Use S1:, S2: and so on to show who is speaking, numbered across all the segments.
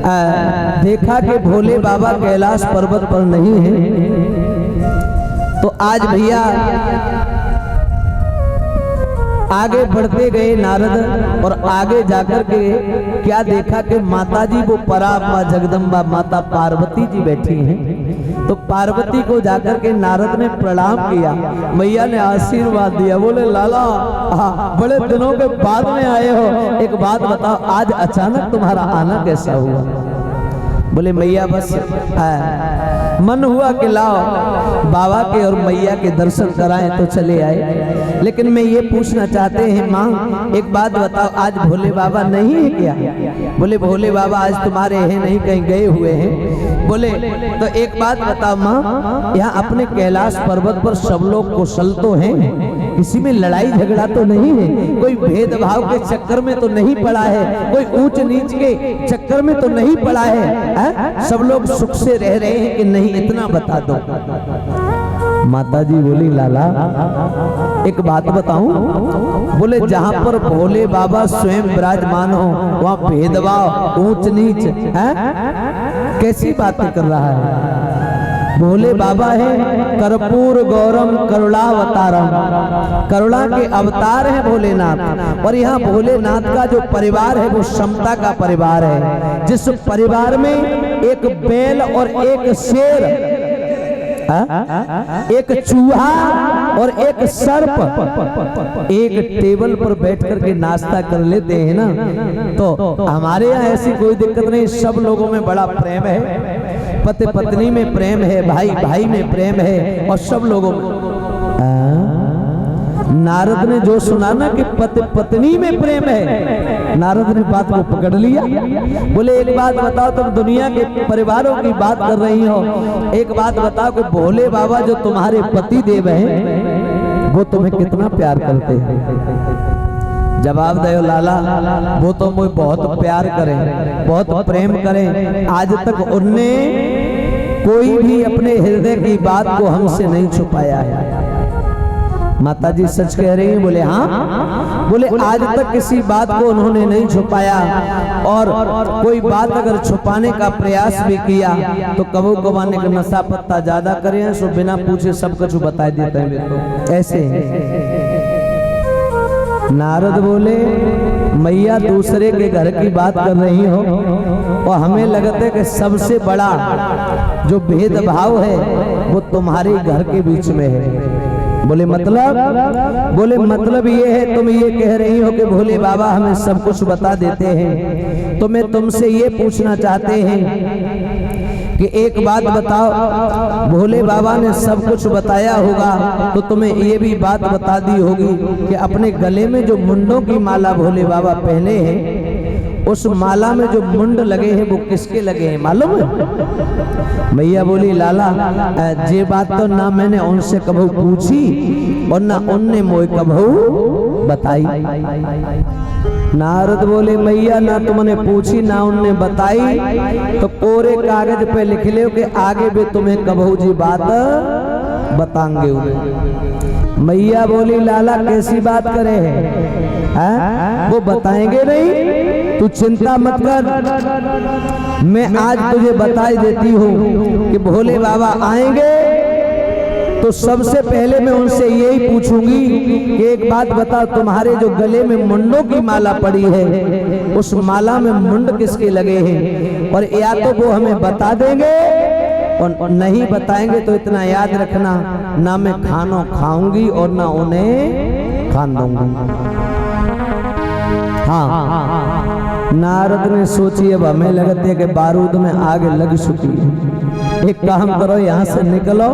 S1: देखा कि भोले बाबा कैलाश पर्वत पर नहीं है, तो आज भैया आगे बढ़ते गए नारद और आगे जाकर के क्या देखा कि माता जी वो परात्मा जगदम्बा माता पार्वती जी बैठी हैं। तो पार्वती को जाकर के नारद ने प्रणाम किया, मैया ने आशीर्वाद दिया, बोले लाला बड़े दिनों के बाद में आए हो, एक बात बताओ आज अचानक तुम्हारा आना कैसा हुआ? बोले मैया बस मन हुआ कि लाओ बाबा के और मैया के दर्शन कराएं तो चले आए। लेकिन मैं ये पूछना चाहते हैं माँ, एक बात बताओ आज भोले बाबा नहीं है क्या? बोले भोले बाबा आज तुम्हारे हैं नहीं, कहीं गए हुए हैं। बोले तो एक बात बताओ माँ, यहाँ अपने कैलाश पर्वत पर सब लोग कुशल तो हैं, किसी में लड़ाई झगड़ा तो नहीं है, कोई भेदभाव के चक्कर में तो नहीं पड़ा है, कोई ऊंच नीच के चक्कर में तो नहीं पड़ा है, सब लोग सुख से रह रहे हैं कि नहीं, इतना बता दो। माता जी बोली लाला एक बात बताऊं? बोले जहां पर भोले बाबा स्वयं विराजमान हो वहां भेदभाव ऊंच नीच है? कैसी बातें कर रहा है? भोले बाबा है कर्पूर गौरम करुणावतारम, करुणा के अवतार है भोलेनाथ। और यहाँ भोलेनाथ का जो परिवार है वो समता का परिवार है, जिस परिवार में एक बैल और एक शेर, एक चूहा और एक सर्प एक टेबल पर बैठ करके नाश्ता कर लेते हैं ना, तो हमारे यहाँ ऐसी कोई दिक्कत नहीं, सब लोगों में बड़ा प्रेम है, पति पत्नी में प्रेम है, भाई भाई में प्रेम है, और सब लोगों में। नारद ने जो सुना ना कि पति पत्नी में प्रेम है, नारद ने बात को पकड़ लिया। बोले एक बात बताओ, तुम दुनिया के परिवारों की बात कर रही हो, एक बात बताओ कि भोले बाबा जो तुम्हारे पति देव हैं वो तुम्हें कितना प्यार करते हैं? जवाब दो लाला, वो तो मुझे बहुत प्यार करें, बहुत प्रेम करें, आज तक उनने कोई भी अपने हृदय की बात को हमसे नहीं छुपाया है। माता जी सच कह रही हैं? बोले हाँ। बोले आज तक किसी बात को उन्होंने नहीं छुपाया, और कोई बात अगर छुपाने का प्रयास भी किया तो कबू कबाने का नशा पत्ता ज्यादा करें, सो बिना पूछे सब कुछ बता देते हैं मेरे को, ऐसे नारद बोले मैया दूसरे के घर की बात कर रही हो और हमें लगता है कि सबसे बड़ा जो भेदभाव है वो तुम्हारे घर के बीच में है। बोले मतलब? बोले मतलब ये है, तुम ये कह रही हो कि भोले बाबा हमें सब कुछ बता देते हैं, तो मैं तुमसे ये पूछना चाहते हैं कि एक बात बताओ, भोले बाबा ने सब कुछ बताया होगा तो तुम्हें ये भी बात बता दी होगी कि अपने गले में जो मुंडों की माला भोले बाबा पहने हैं, उस माला में जो मुंड लगे हैं वो किसके लगे हैं मालूम है? मैया बोली लाला ये बात तो ना मैंने उनसे कभी पूछी और ना उनने मोए कभी बताई। नारद बोले मैया ना तुमने पूछी ना उनने बताई, तो कोरे कागज पे लिख ले कि आगे भी तुम्हें कभी जी बात बताएंगे उन्हें। मैया बोली लाला कैसी बात करे है? वो बताएंगे नहीं, तू चिंता मत कर, मैं आज तुझे बताई देती हूँ कि भोले बाबा आएंगे तो सबसे पहले मैं उनसे यही पूछूंगी कि एक बात बताओ, तुम्हारे जो गले में मुंडों की माला पड़ी है उस माला में मुंड किसके लगे हैं? और या तो वो हमें बता देंगे और नहीं बताएंगे तो इतना याद रखना, ना मैं खाना खाऊंगी और ना उन्हें खान दूंगी। हाँ, नारद ने सोची अब हमें लगती है कि बारूद में आग लग चुकी है, एक काम करो यहाँ से निकलो,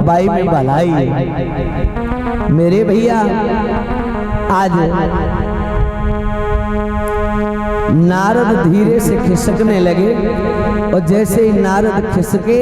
S1: बाई में भलाई। मेरे भैया आज नारद धीरे से खिसकने लगे और जैसे ही नारद खिसके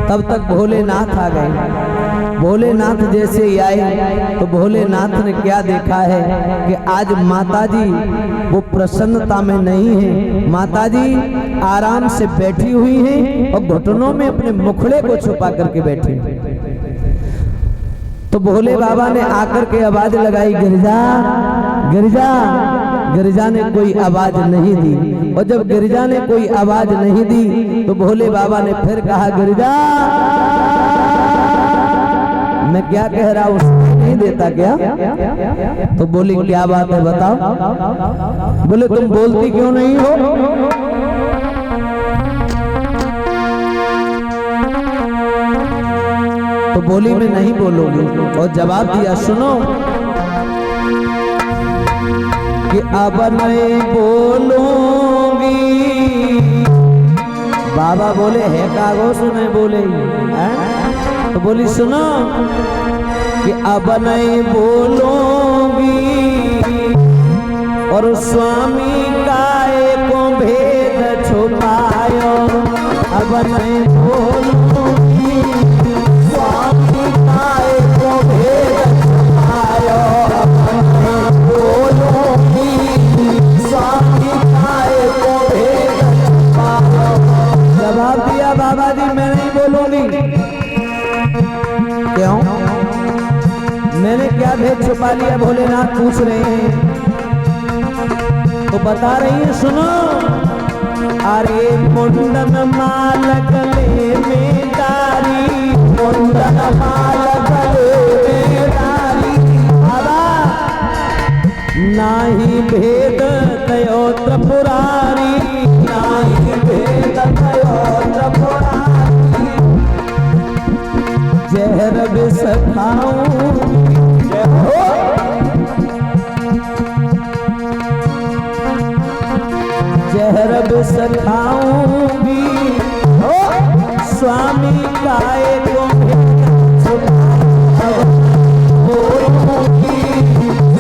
S1: तब तक भोलेनाथ आ गए। भोलेनाथ जैसे ही आए तो भोलेनाथ ने क्या देखा है कि आज माताजी वो प्रसन्नता में नहीं है, माताजी आराम से बैठी हुई हैं और घुटनों में अपने मुखड़े को छुपा करके बैठी। तो भोले बाबा ने आकर के आवाज लगाई, गिरजा गिरजा गिरिजा ने कोई आवाज नहीं दी। और जब गिरिजा ने कोई आवाज नहीं दी तो भोले बाबा ने फिर कहा, गिरिजा मैं क्या कह रहा हूं नहीं देता क्या? तो बोली, क्या बात है बताओ। बोले, तुम बोलती क्यों नहीं हो? तो बोली, मैं नहीं बोलूंगी। और जवाब दिया, सुनो कि अब नहीं बोलूंगी। बाबा बोले, है कागो सुने बोले है? तो बोली, सुनो कि अब नहीं बोलूंगी और स्वामी का एक भेद छुपायो। अब नहीं बोलूंगी, स्वामी का एक भेद छुपायो। अब नहीं बोलूंगी, स्वामी का एक भेद छुपायो। जवाब दिया बाबा जी, मैं नहीं बोलूंगी। क्यों? मैंने क्या भेद छुपा लिया? भोलेनाथ पूछ रहे हैं। तो बता रही है, सुनो। अरे मुंडन माल गले में डारी, मुंडन माल गले में डारी। बाबा नाही भेद तयो त्रिपुरारी, नाही भेद तयो त्रिपुरारी। जहर विष खाऊं जहर विष खाऊंगी, स्वामी का एक बोलूंगी,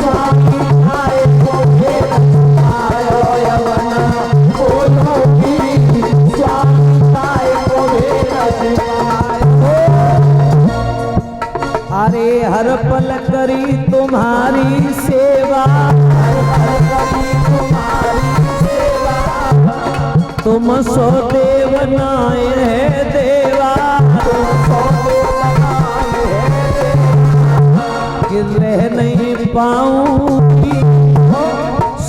S1: स्वामी का एक बोलूंगी, स्वामी का एक। अरे हर पल करी तुम्हारी सेवा, हर पल करी तुम्हारी सेवा। तुम सो देव नाय है देवा, तुम सो देव नाय है देवा। कि रह नहीं पाऊंगी,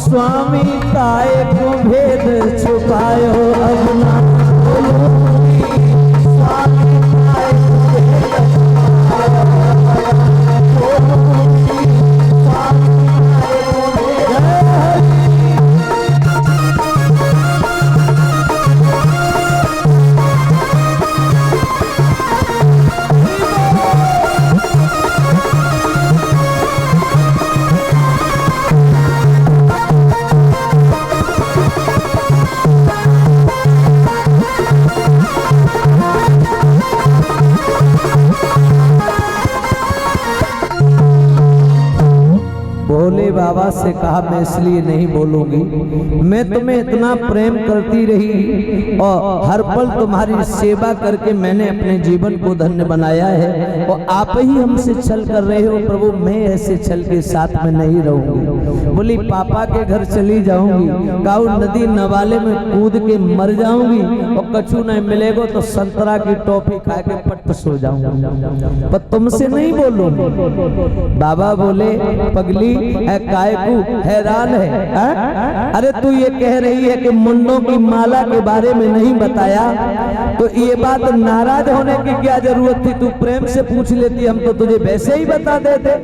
S1: स्वामी का एक भेद छुपायो। अब ना बोलूंगी, स्वामी का एक भेद छुपायो। भोले बाबा से कहा, मैं इसलिए नहीं बोलूंगी, मैं तुम्हें इतना प्रेम करती रही और हर पल तुम्हारी सेवा करके मैंने अपने जीवन को धन्य बनाया है। और आप ही हमसे छल कर रहे हो प्रभु, मैं ऐसे छल के साथ में नहीं रहूंगी। बोली, पापा के घर चली जाऊंगी, गाँव नदी नवाले में कूद के मर जाऊंगी और कछु नहीं मिलेगा तो संतरा की टॉफी खा के पट सो जाऊंगी, पर तुमसे नहीं बोलूंगी। बाबा बोले, पगली कायकू हैरान है? अरे तू ये कह रही है कि मुंडों की माला के बारे में नहीं बताया, तो ये बात नाराज होने की क्या जरूरत थी? तू प्रेम से पूछ लेती, हम तो तुझे वैसे ही बता देते।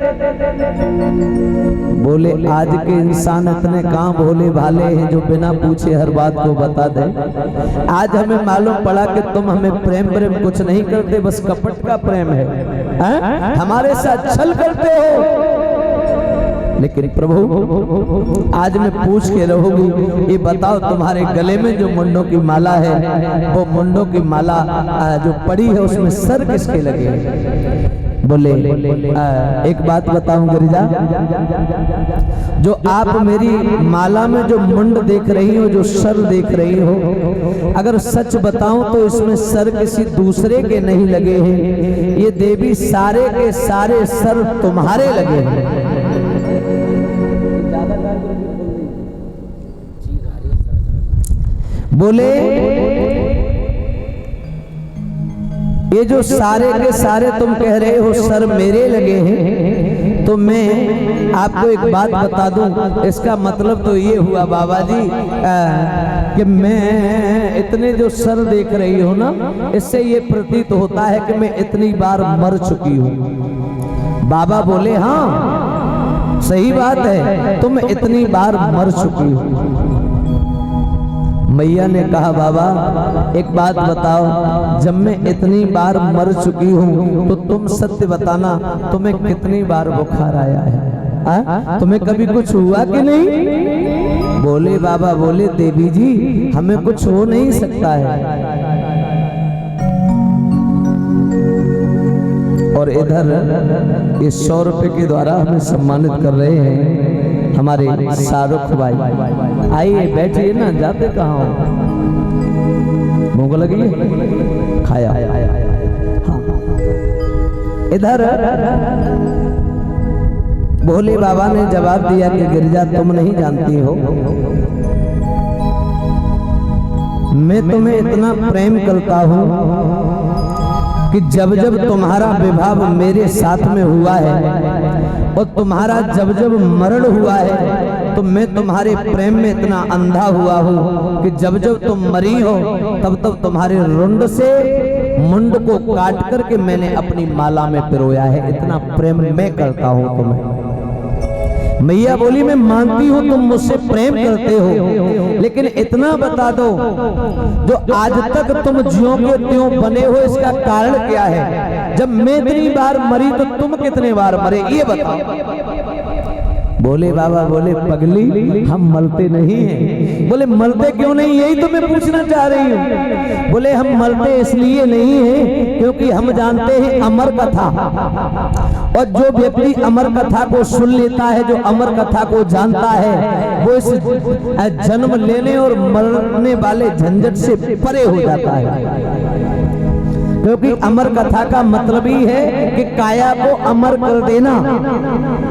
S1: बोले, आज के इंसान इतने कहाँ भोले भाले हैं जो बिना पूछे हर बात को बता दे। आज हमें मालूम पड़ा कि तुम हमें प्रेम कुछ नहीं करते, बस कपट का प्रेम है, हमारे साथ छल करते हो। लेकिन प्रभु आज मैं पूछ के रहूंगी, ये बताओ तुम्हारे गले में जो मुंडों की माला है, वो मुंडों की माला जो पड़ी है उसमें सर किसके लगे? बोले, एक बात बताऊं गिरिजा, जो आप मेरी माला में जो मुंड देख रही हो, जो सर देख रही हो, अगर सच बताऊं तो इसमें सर किसी दूसरे के नहीं लगे हैं, ये देवी सारे के सारे सर तुम्हारे लगे हैं। बोले, ये जो सारे के सारे तुम कह रहे हो सर मेरे लगे हैं, तो मैं आपको एक बात बता दूं, इसका मतलब तो ये हुआ बाबा जी कि मैं इतने जो सर देख रही हो ना, इससे ये प्रतीत होता है कि मैं इतनी बार मर चुकी हूँ। बाबा बोले हाँ सही बात है, तुम इतनी बार मर चुकी हो। मैया ने कहा बाबा एक बात बताओ, जब मैं इतनी बार मर चुकी हूँ तो तुम सत्य बताना, तुम्हें कितनी बार बुखार आया है? तुम्हें कभी कुछ हुआ कि नहीं? बोले बाबा, बोले देवी जी हमें कुछ हो नहीं सकता है। और इधर ये 100 रुपए के द्वारा हमें सम्मानित कर रहे हैं हमारे शाहरुख भाई। आइए बैठिए ना, जाते कहाँ हो? भूख लगी है? खाया? हाँ। इधर भोले बाबा ने जवाब दिया कि गिरिजा तुम नहीं जानती हो, मैं तुम्हें इतना प्रेम करता हूँ कि जब जब तुम्हारा विवाह मेरे साथ में हुआ है और तुम्हारा जब जब मरण हुआ है तो मैं तुम्हारे प्रेम में इतना अंधा हुआ हूँ कि जब जब तुम मरी हो तब तब तुम्हारे रुंड से मुंड को काट करके मैंने अपनी माला में पिरोया है। इतना प्रेम मैं करता हूँ तुम्हें। मैया बोली मैं मानती हूँ तुम मुझसे प्रेम करते हो, लेकिन इतना बता दो जो आज तक तुम ज्यों के त्यों बने हो इसका कारण क्या है? जब मैं इतनी बार मरी तो तुम कितने बार मरे ये बताओ। बोले बाबा, बोले पगली हम मरते नहीं हैं। बोले मरते क्यों नहीं, यही तो मैं पूछना चाह रही हूँ। बोले हम मरते इसलिए नहीं हैं क्योंकि हम जानते हैं अमर कथा, और जो व्यक्ति अमर कथा को सुन लेता है, जो अमर कथा को जानता है, वो इस जन्म लेने और मरने वाले झंझट से परे हो जाता है। क्योंकि अमर कथा का मतलब ही है कि काया को अमर कर देना।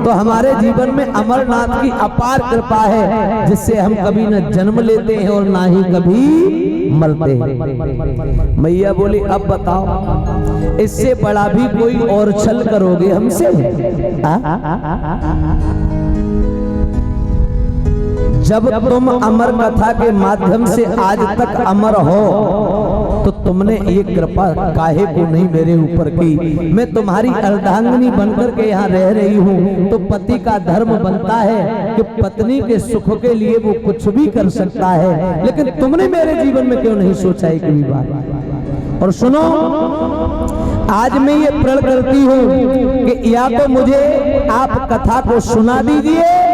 S1: तो हमारे जीवन में अमरनाथ की अपार कृपा है जिससे हम कभी न जन्म लेते हैं और ना ही कभी मरते हैं। मैया बोली अब बताओ इससे बड़ा भी कोई और छल करोगे हमसे? जब तुम अमर कथा के माध्यम से आज तक अमर हो तो तुमने ये कृपा काहे को नहीं मेरे ऊपर की? मैं तुम्हारी अर्धांगिनी बनकर के यहाँ रह रही हूँ तो पति का धर्म बनता है कि पत्नी के सुख के लिए वो कुछ भी कर सकता है, लेकिन तुमने मेरे जीवन में क्यों नहीं सोचा एक भी बार? और सुनो, आज मैं ये प्रण करती हूँ कि या तो मुझे आप कथा को सुना दीजिए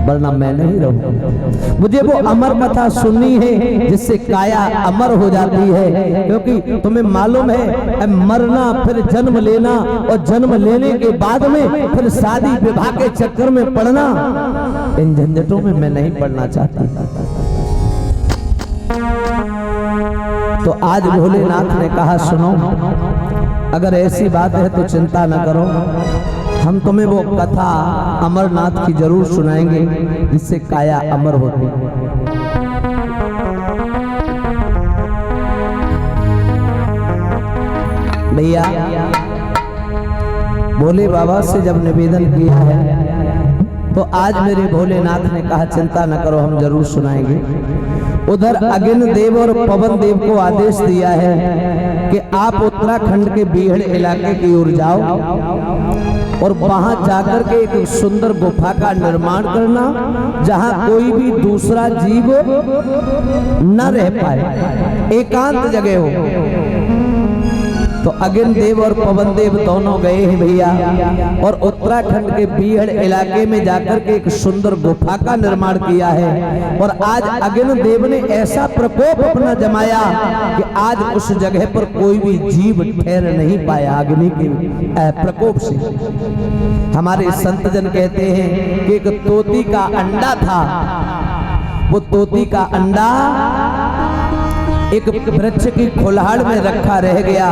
S1: वरना मैं नहीं रहूंगा। मुझे वो अमर कथा सुननी है जिससे काया अमर हो जाती है। क्योंकि तुम्हें मालूम है मरना फिर जन्म लेना और जन्म लेने के बाद में फिर शादी विवाह के चक्कर में पड़ना, इन झंझटों में मैं नहीं पड़ना चाहता। तो आज भोलेनाथ ने कहा सुनो, अगर ऐसी बात है तो चिंता न करो, हम तुम्हें वो कथा अमरनाथ की जरूर सुनाएंगे जिससे काया अमर होती। भैया भोले बाबा से जब निवेदन किया है तो आज मेरे भोलेनाथ ने कहा चिंता न करो हम जरूर सुनाएंगे। उधर अग्नि देव और पवन देव को आदेश दिया है कि आप उत्तराखंड के बीहड़ इलाके की ओर जाओ और वहां जाकर के एक सुंदर गुफा का निर्माण करना जहां कोई भी दूसरा जीव न रह पाए, एकांत जगह हो। तो अग्नि देव और पवन देव दोनों गए हैं भैया और उत्तराखंड के बीहड़ इलाके में जाकर के एक सुंदर गुफा का निर्माण किया है। और आज अग्नि देव ने ऐसा प्रकोप अपना जमाया कि आज उस जगह पर कोई भी जीव ठहर नहीं पाया अग्नि के प्रकोप से। हमारे संत जन कहते हैं कि एक तोती का अंडा था, वो तोती का अंडा एक वृक्ष की खोलहाड़ में रखा रह गया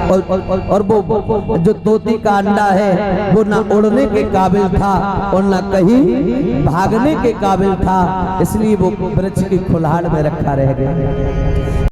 S1: और वो जो तोती का अंडा है वो ना उड़ने के काबिल था और ना कहीं भागने के काबिल था, इसलिए वो वृक्ष की खोलहाड़ में रखा रह गया।